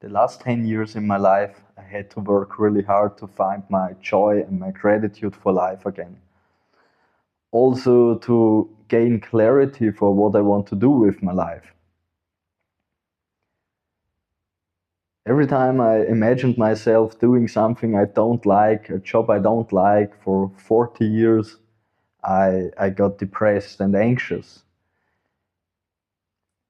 The last 10 years in my life, I had to work really hard to find my joy and my gratitude for life again. Also, to gain clarity for what I want to do with my life. Every time I imagined myself doing something I don't like, a job I don't like for 40 years, I got depressed and anxious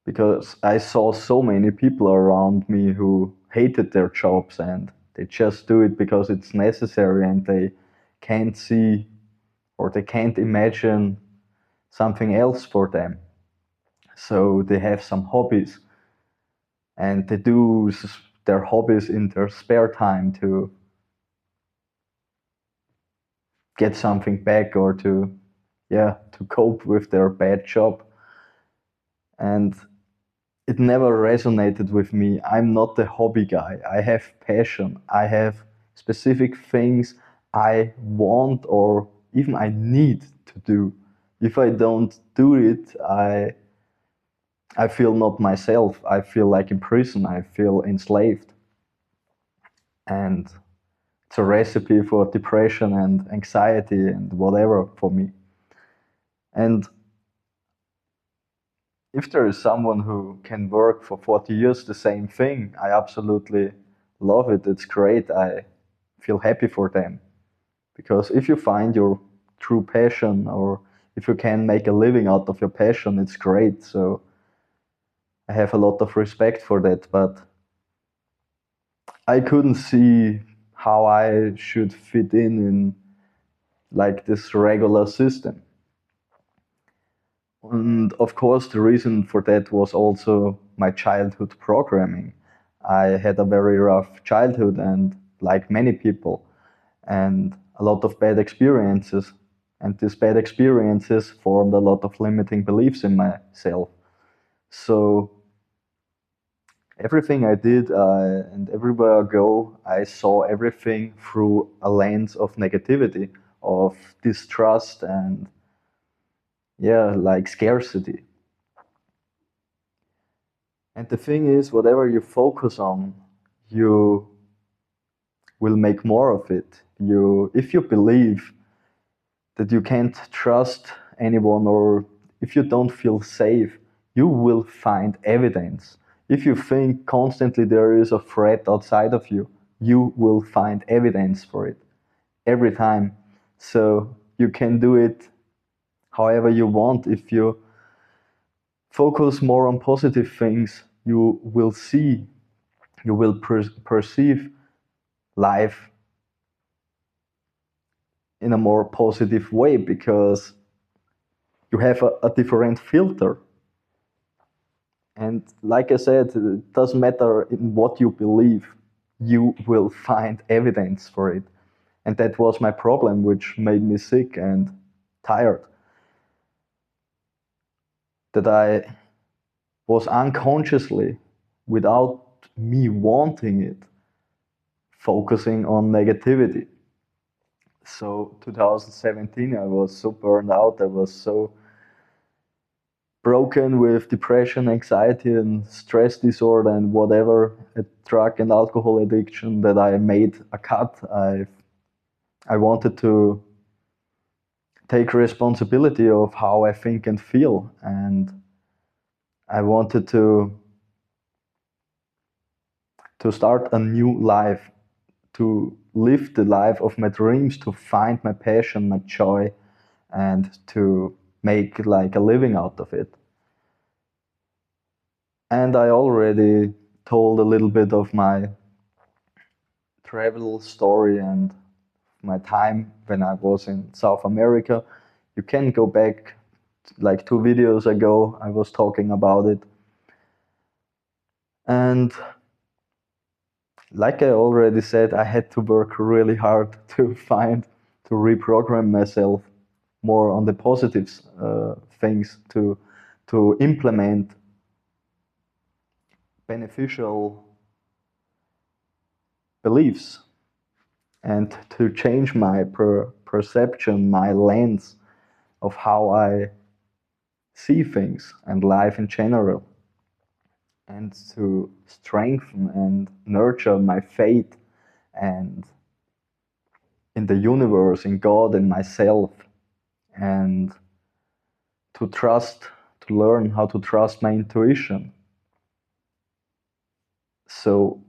because I saw so many people around me who hated their jobs and they just do it because it's necessary and they can't see or they can't imagine something else for them. So they have some hobbies and they do their hobbies in their spare time to get something back or to cope with their bad job. And it never resonated with me. I'm not the hobby guy. I have passion. I have specific things I want or even I need to do. If I don't do it, I feel not myself. I feel like in prison. I feel enslaved. And it's a recipe for depression and anxiety and whatever for me. And if there is someone who can work for 40 years the same thing, I absolutely love it. It's great. I feel happy for them. Because if you find your true passion or if you can make a living out of your passion, it's great. So I have a lot of respect for that. But I couldn't see how I should fit in like this regular system. And of course, the reason for that was also my childhood programming. I had a very rough childhood, and like many people, and a lot of bad experiences. And these bad experiences formed a lot of limiting beliefs in myself. So everything I did and everywhere I go, I saw everything through a lens of negativity, of distrust, and like scarcity. And the thing is, whatever you focus on, you will make more of it. If you believe that you can't trust anyone or if you don't feel safe, you will find evidence. If you think constantly there is a threat outside of you, you will find evidence for it every time. So you can do it however you want. If you focus more on positive things, you will see, you will perceive life in a more positive way because you have a different filter. And like I said, it doesn't matter in what you believe, you will find evidence for it. And that was my problem, which made me sick and tired. That I was unconsciously, without me wanting it, focusing on negativity. So 2017, I was so burned out, I was so broken with depression, anxiety, and stress disorder, and whatever, a drug and alcohol addiction, that I made a cut. I wanted to take responsibility of how I think and feel, and I wanted to start a new life, to live the life of my dreams, to find my passion, my joy, and to make like a living out of it. And I already told a little bit of my travel story and my time when I was in South America. You can go back like 2 videos ago, I was talking about it. And like I already said, I had to work really hard to reprogram myself more on the positive things, to implement beneficial beliefs and to change my perception, my lens of how I see things and life in general. and to strengthen and nurture my faith and in the universe, in God, in myself, and to trust, to learn how to trust my intuition. So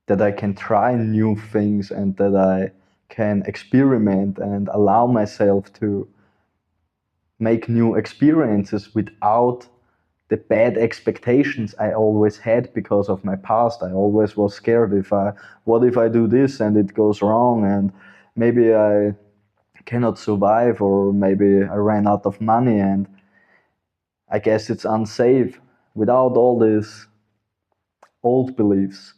that I can try new things and that I can experiment and allow myself to make new experiences without the bad expectations I always had because of my past. I always was scared what if I do this and it goes wrong and maybe I cannot survive, or maybe I ran out of money and I guess it's unsafe without all these old beliefs.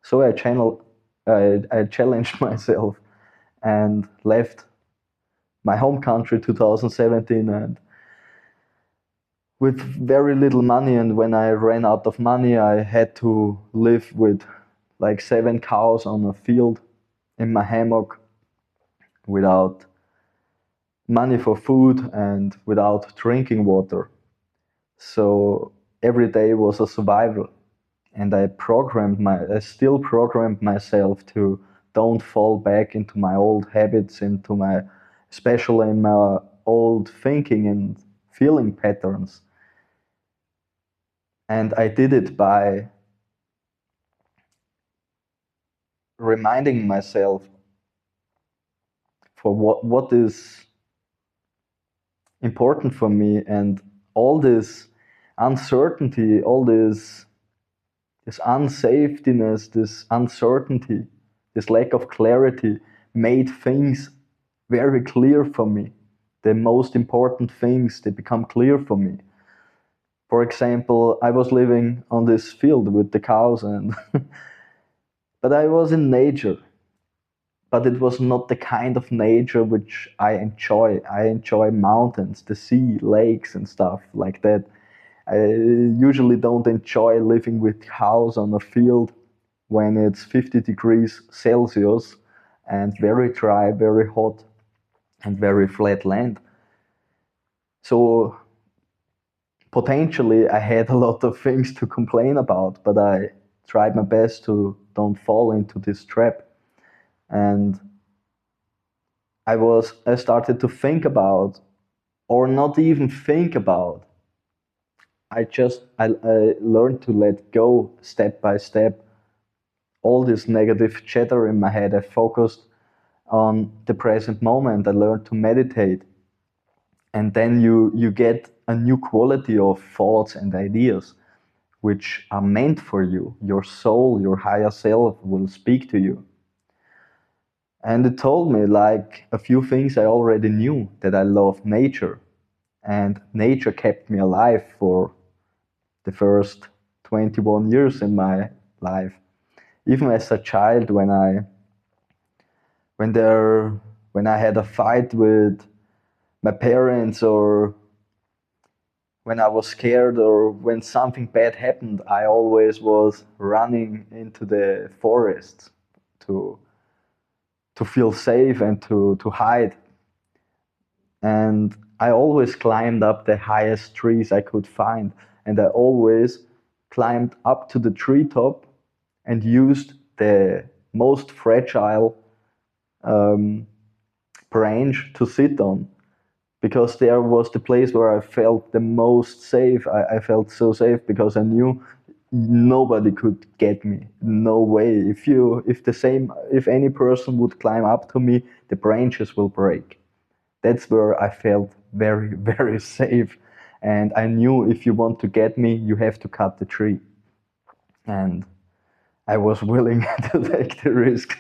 So I challenged myself and left my home country 2017 and with very little money. And when I ran out of money, I had to live with like 7 cows on a field in my hammock without money for food and without drinking water. So every day was a survival. And I still programmed myself to don't fall back into my old habits, especially in my old thinking and feeling patterns. And I did it by reminding myself for what is important for me, and all this uncertainty, all this unsafetyness, this uncertainty, this lack of clarity made things very clear for me. The most important things, they become clear for me. For example, I was living on this field with the cows and but I was in nature. But it was not the kind of nature which I enjoy. I enjoy mountains, the sea, lakes and stuff like that. I usually don't enjoy living with cows on a field when it's 50 degrees Celsius and very dry, very hot, and very flat land. So potentially I had a lot of things to complain about, but I tried my best to don't fall into this trap. And I started to think about, or not even think about. I learned to let go step by step all this negative chatter in my head. I focused on the present moment. I learned to meditate. And then you get a new quality of thoughts and ideas which are meant for you. Your soul, your higher self will speak to you. And it told me like a few things I already knew, that I love nature. And nature kept me alive for the first 21 years in my life. Even as a child, when there when I had a fight with my parents, or when I was scared, or when something bad happened, I always was running into the forest to feel safe and to hide. And I always climbed up the highest trees I could find, and I always climbed up to the treetop and used the most fragile branch to sit on, because there was the place where I felt the most safe. I felt so safe because I knew nobody could get me. No way. If any person would climb up to me, the branches will break. That's where I felt very, very safe. And I knew if you want to get me, you have to cut the tree. And I was willing to take the risk.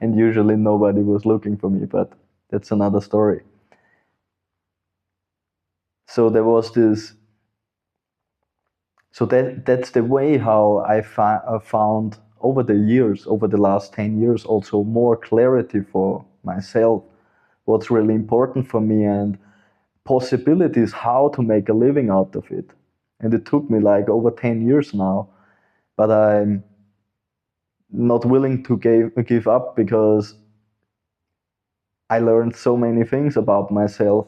And usually nobody was looking for me, but that's another story. So there was this. So that's the way how I found over the years, over the last 10 years, also more clarity for myself, what's really important for me, and possibilities how to make a living out of it. And it took me like over 10 years now, but I'm not willing to give up, because I learned so many things about myself.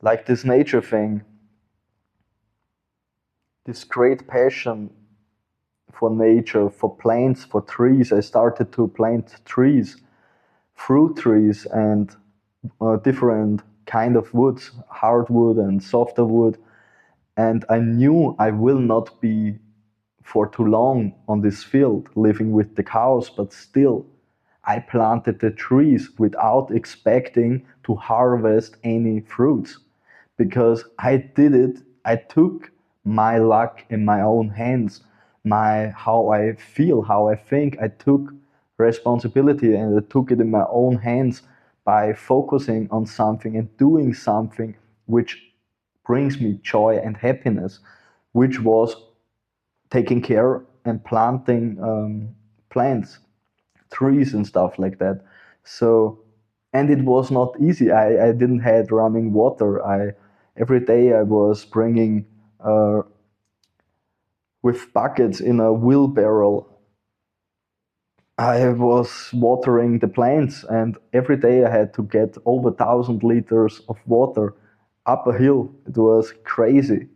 like this nature thing, this great passion for nature, for plants, for trees. I started to plant trees, fruit trees, and different kind of woods, hardwood and softer wood. And I knew I will not be for too long on this field living with the cows, but still I planted the trees without expecting to harvest any fruits, because I did it. I took my luck in my own hands, my how I feel, how I think. I took responsibility and I took it in my own hands by focusing on something and doing something which brings me joy and happiness, which was taking care and planting plants, trees and stuff like that. So, and it was not easy. I didn't had running water. I every day I was bringing with buckets in a wheelbarrow. I was watering the plants, and every day I had to get over 1,000 liters of water up a hill. It was crazy.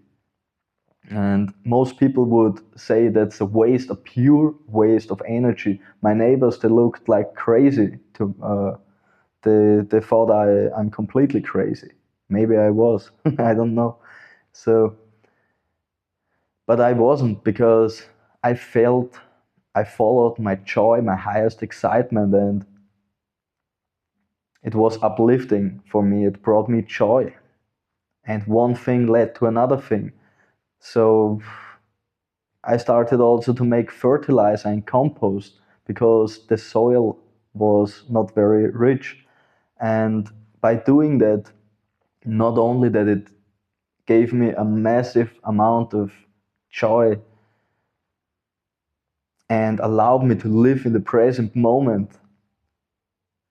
And most people would say that's a waste, a pure waste of energy. My neighbors, they looked like crazy. They thought I'm completely crazy. Maybe I was. I don't know. So, but I wasn't, because I felt, I followed my joy, my highest excitement, and it was uplifting for me. It brought me joy. And one thing led to another thing. So I started also to make fertilizer and compost, because the soil was not very rich. And by doing that, not only that it gave me a massive amount of joy and allowed me to live in the present moment,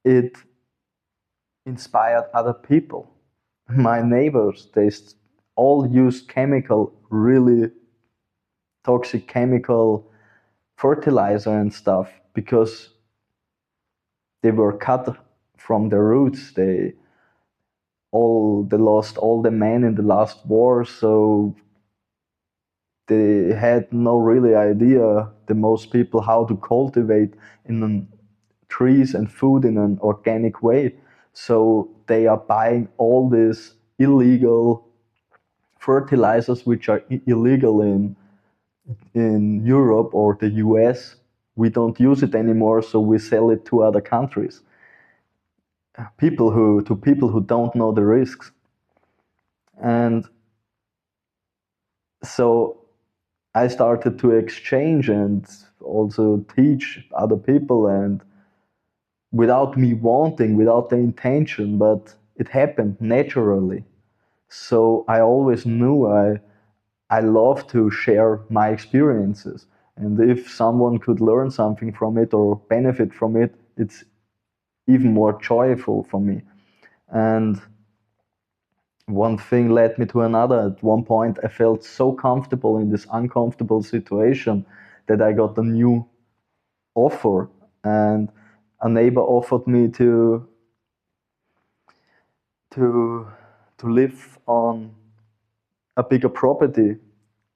it inspired other people. My neighbors, they all used chemical, really toxic chemical fertilizer and stuff, because they were cut from their roots. They lost all the men in the last war, so they had no really idea, the most people, how to cultivate trees and food in an organic way. So they are buying all these illegal fertilizers, which are illegal in Europe or the US. We don't use it anymore, so we sell it to other countries. People who don't know the risks. And so I started to exchange and also teach other people, and without me wanting, without the intention, but it happened naturally. So I always knew I love to share my experiences. And if someone could learn something from it or benefit from it, it's even more joyful for me. And one thing led me to another. At one point, I felt so comfortable in this uncomfortable situation that I got a new offer, and a neighbor offered me to to live on a bigger property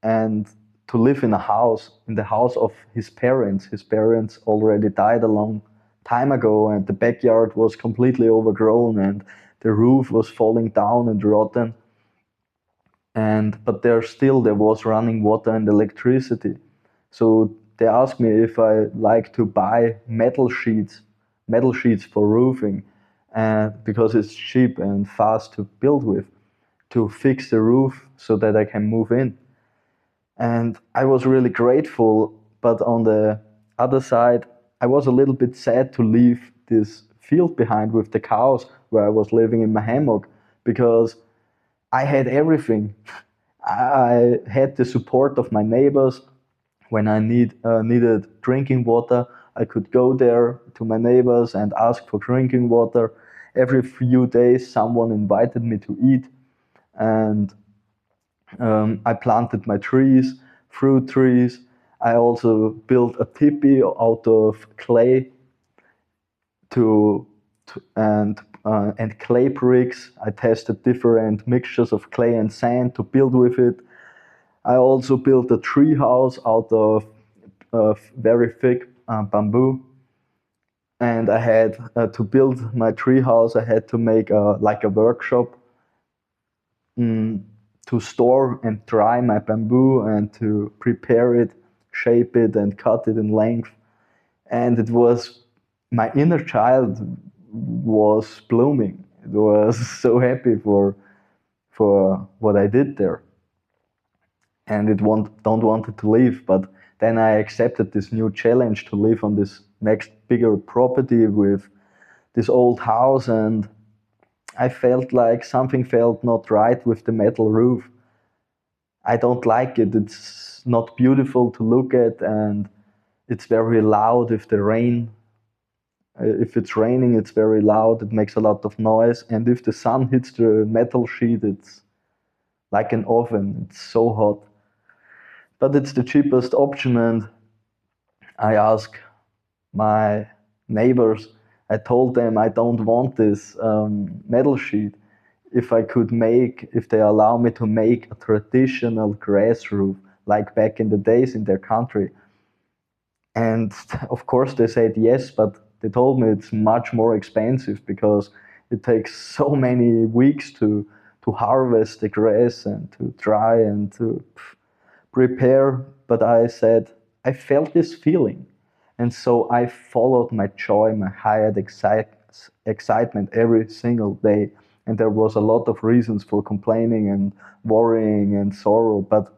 and to live in a house, in the house of his parents. His parents already died a long time ago, and the backyard was completely overgrown, and the roof was falling down and rotten. And but there was running water and electricity. So they asked me if I like to buy metal sheets for roofing, and because it's cheap and fast to build with, to fix the roof so that I can move in. And I was really grateful, but on the other side, I was a little bit sad to leave this field behind with the cows where I was living in my hammock, because I had everything. I had the support of my neighbors. When I needed drinking water, I could go there to my neighbors and ask for drinking water. Every few days, someone invited me to eat, and I planted my trees, fruit trees. I also built a teepee out of clay to and and clay bricks. I tested different mixtures of clay and sand to build with it. I also built a tree house out of very thick bamboo. And I had to build my tree house. I had to make like a workshop to store and dry my bamboo and to prepare it, shape it, and cut it in length. And it was my inner child was blooming. It was so happy for what I did there, and don't want it to leave. But then I accepted this new challenge to live on this next bigger property with this old house, and I felt like something felt not right with the metal roof. I don't like it. It's not beautiful to look at, and it's very loud if it's raining, it's very loud. It makes a lot of noise, and if the sun hits the metal sheet, it's like an oven. It's so hot. But it's the cheapest option, and I asked my neighbors, I told them I don't want this metal sheet. If they allow me to make a traditional grass roof, like back in the days in their country. And of course they said yes, but they told me it's much more expensive because it takes so many weeks to harvest the grass and to dry and to prepare. But I said, I felt this feeling. And so I followed my joy, my hired excitement every single day. And there was a lot of reasons for complaining and worrying and sorrow, but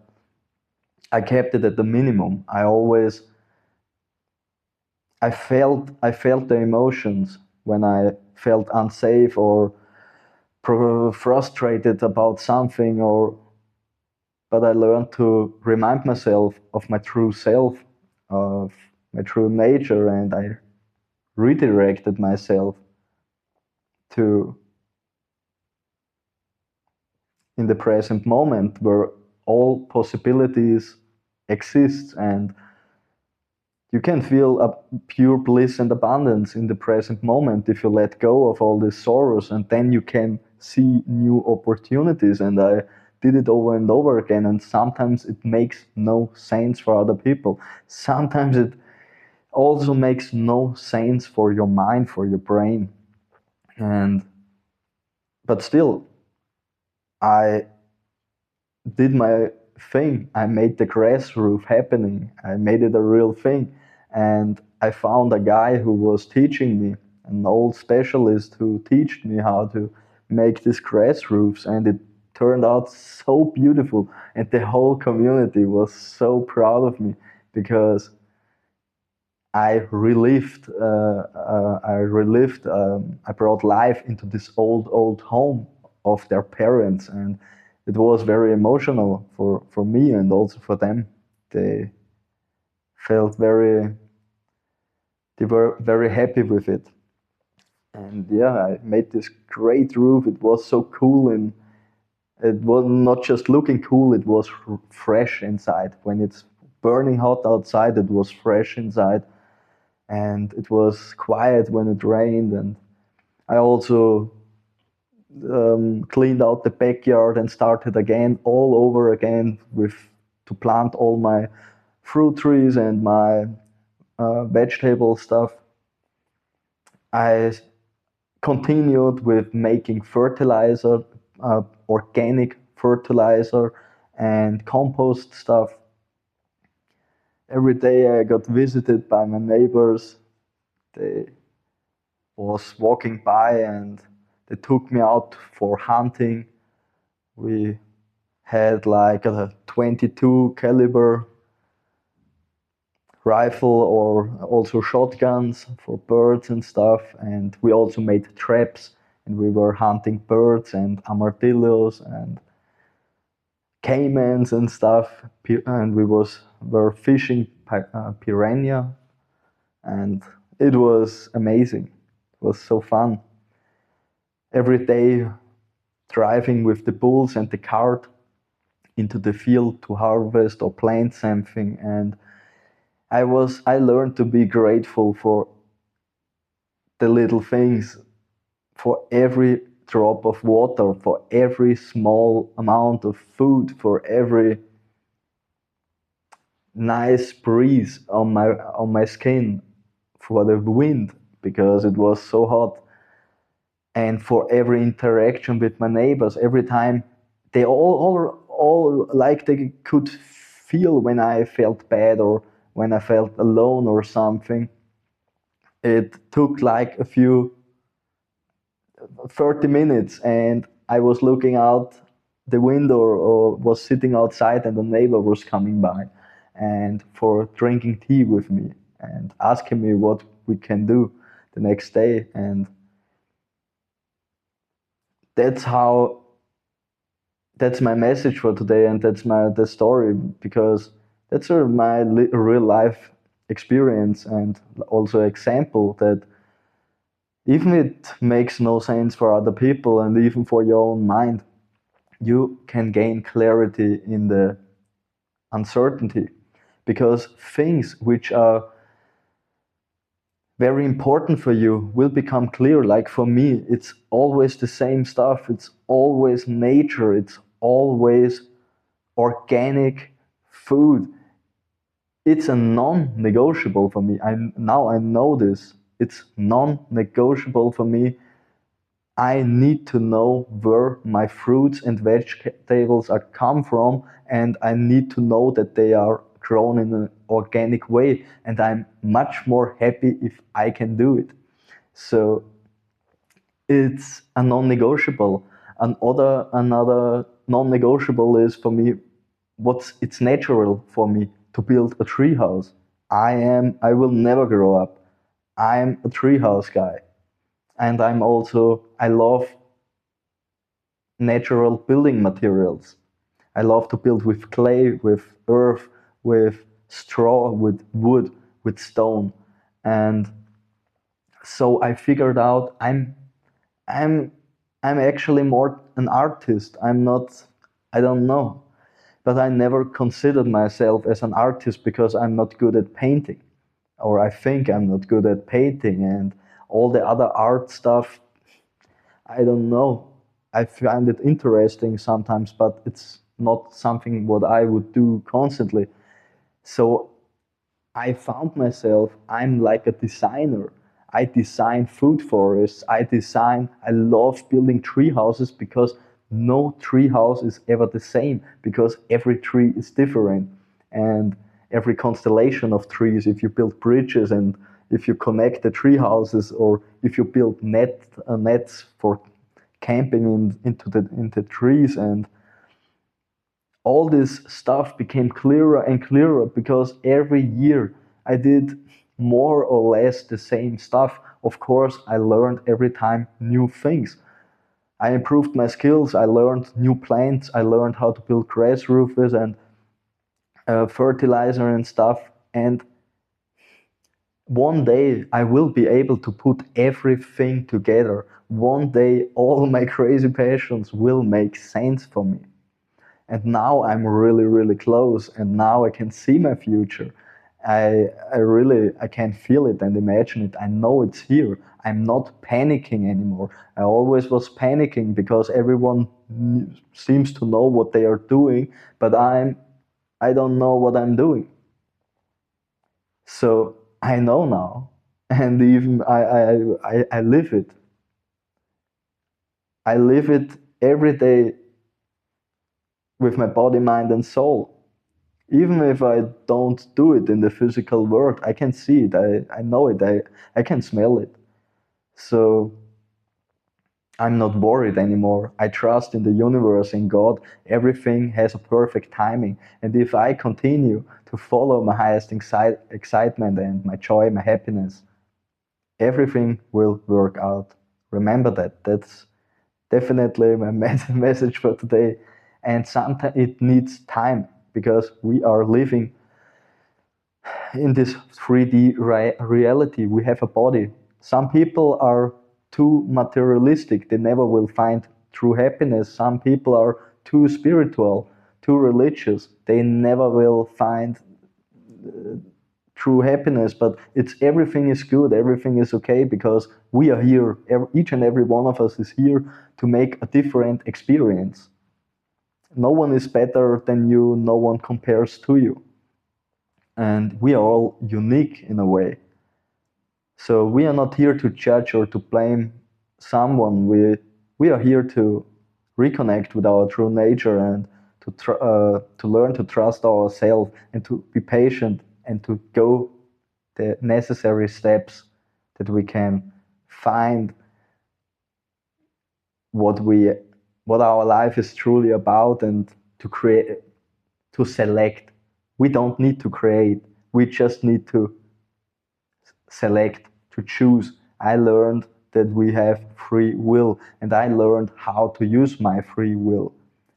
I kept it at the minimum. I felt the emotions when I felt unsafe or frustrated about something, but I learned to remind myself of my true self, of my true nature, and I redirected myself to in the present moment where all possibilities exist, and you can feel a pure bliss and abundance in the present moment if you let go of all these sorrows, and then you can see new opportunities. And I did it over and over again, and sometimes it makes no sense for other people. Sometimes it also makes no sense for your mind, for your brain. But still, I did my thing. I made the grass roof happening. I made it a real thing. And I found a guy who was teaching me, an old specialist who taught me how to make these grass roofs. And it turned out so beautiful. And the whole community was so proud of me because I I brought life into this old home of their parents, and it was very emotional for me and also for them. They felt they were very happy with it. And yeah, I made this great roof. It was so cool, and it was not just looking cool, it was fresh inside. When it's burning hot outside, it was fresh inside. And it was quiet when it rained. And I also cleaned out the backyard and started again all over again to plant all my fruit trees and my vegetable stuff. I continued with making fertilizer, organic fertilizer and compost stuff. Every day I got visited by my neighbors. They was walking by and they took me out for hunting. We had like a 22 caliber rifle or also shotguns for birds and stuff. And we also made traps, and we were hunting birds and armadillos and caimans and stuff. And were fishing piranha, and it was amazing. It was so fun. Every day driving with the bulls and the cart into the field to harvest or plant something, and I learned to be grateful for the little things, for every drop of water, for every small amount of food, for every nice breeze on my skin, for the wind because it was so hot, and for every interaction with my neighbors. Every time they all like they could feel when I felt bad or when I felt alone or something. It took like a few 30 minutes and I was looking out the window or was sitting outside and the neighbor was coming by and for drinking tea with me and asking me what we can do the next day. And that's how that's my message for today, and that's the story, because that's my real life experience and also example that even it makes no sense for other people and even for your own mind, you can gain clarity in the uncertainty, because things which are very important for you will become clear. Like for me, it's always the same stuff. It's always nature. It's always organic food. It's a non-negotiable for me. Now I know this. It's non-negotiable for me. I need to know where my fruits and vegetables are come from, and I need to know that they are grown in an organic way, and I'm much more happy if I can do it. So it's a non-negotiable. Another non-negotiable is for me it's natural for me to build a treehouse. I will never grow up. I'm a treehouse guy. And I love natural building materials. I love to build with clay, with earth, with straw, with wood, with stone. And so I figured out I'm I'm actually more an artist. I'm not, I don't know, but I never considered myself as an artist because I'm not good at painting, or I think I'm not good at painting, and all the other art stuff, I don't know. I find it interesting sometimes, but it's not something what I would do constantly. So I found myself, I'm like a designer. I design food forests. I love building tree houses because no tree house is ever the same, because every tree is different. And every constellation of trees, if you build bridges and if you connect the tree houses, or if you build nets for camping into trees, and all this stuff became clearer and clearer because every year I did more or less the same stuff. Of course, I learned every time new things. I improved my skills. I learned new plants. I learned how to build grass roofers and fertilizer and stuff. And one day I will be able to put everything together. One day all my crazy passions will make sense for me. And now I'm really, really close, and now I can see my future. I can feel it and imagine it. I know it's here. I'm not panicking anymore. I always was panicking because everyone seems to know what they are doing, but I don't know what I'm doing. So I know now, and even I live it. I live it every day with my body, mind, and soul. Even if I don't do it in the physical world, I can see it. I know it. I can smell it. So I'm not worried anymore. I trust in the universe, in God. Everything has a perfect timing. And if I continue to follow my highest excitement and my joy, my happiness, everything will work out. Remember that. That's definitely my message for today. And sometimes it needs time because we are living in this 3D reality. We have a body. Some people are too materialistic. They never will find true happiness. Some people are too spiritual, too religious. They never will find true happiness, but it's everything is good, everything is okay, because we are here, each and every one of us is here to make a different experience. No one is better than you, no one compares to you, and we are all unique in a way. So we are not here to judge or to blame someone. We are here to reconnect with our true nature and to learn to trust ourselves and to be patient and to go the necessary steps that we can find what our life is truly about, and to create, to select. We don't need to create, we just need to select, to choose. I learned that we have free will, and I learned how to use my free will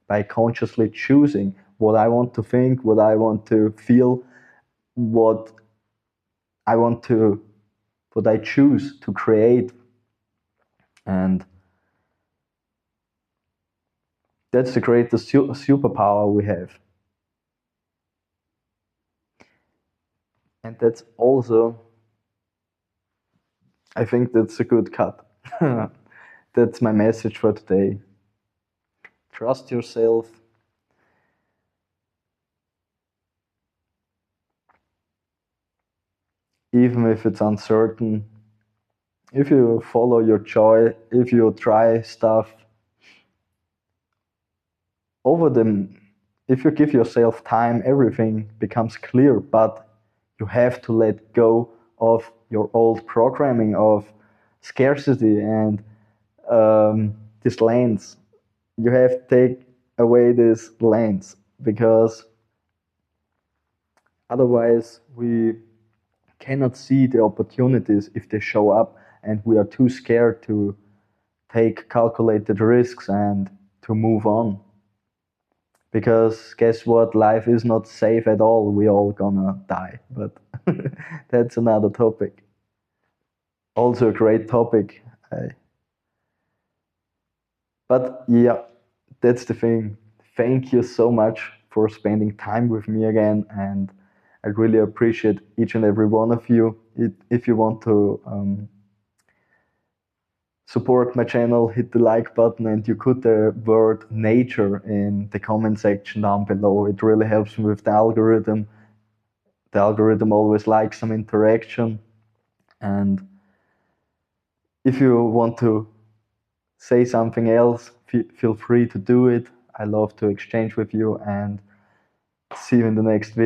by consciously choosing what I want to think, what I want to feel, what I want to, what I choose to create. And that's the greatest superpower we have. And that's also, I think that's a good cut. That's my message for today. Trust yourself. Even if it's uncertain, if you follow your joy, if you try stuff over them, if you give yourself time, everything becomes clear. But you have to let go of your old programming of scarcity and this lens. You have to take away this lens, because otherwise we cannot see the opportunities if they show up, and we are too scared to take calculated risks and to move on. Because guess what? Life is not safe at all. We all gonna die. But that's another topic. Also a great topic. But yeah, that's the thing. Thank you so much for spending time with me again, and I really appreciate each and every one of you. If you want to support my channel, hit the like button, and you put the word nature in the comment section down below. It really helps me with the algorithm. The algorithm always likes some interaction. And if you want to say something else, feel free to do it. I love to exchange with you, and see you in the next video.